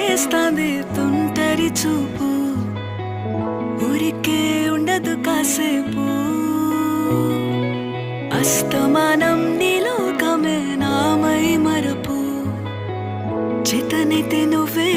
చేస్తాంది తుంటరి చూపు, ఊరికే ఉండదు కాసేపు. అస్తమానం నీలోకమే నామై మరపు, చేతనైతే నువ్వే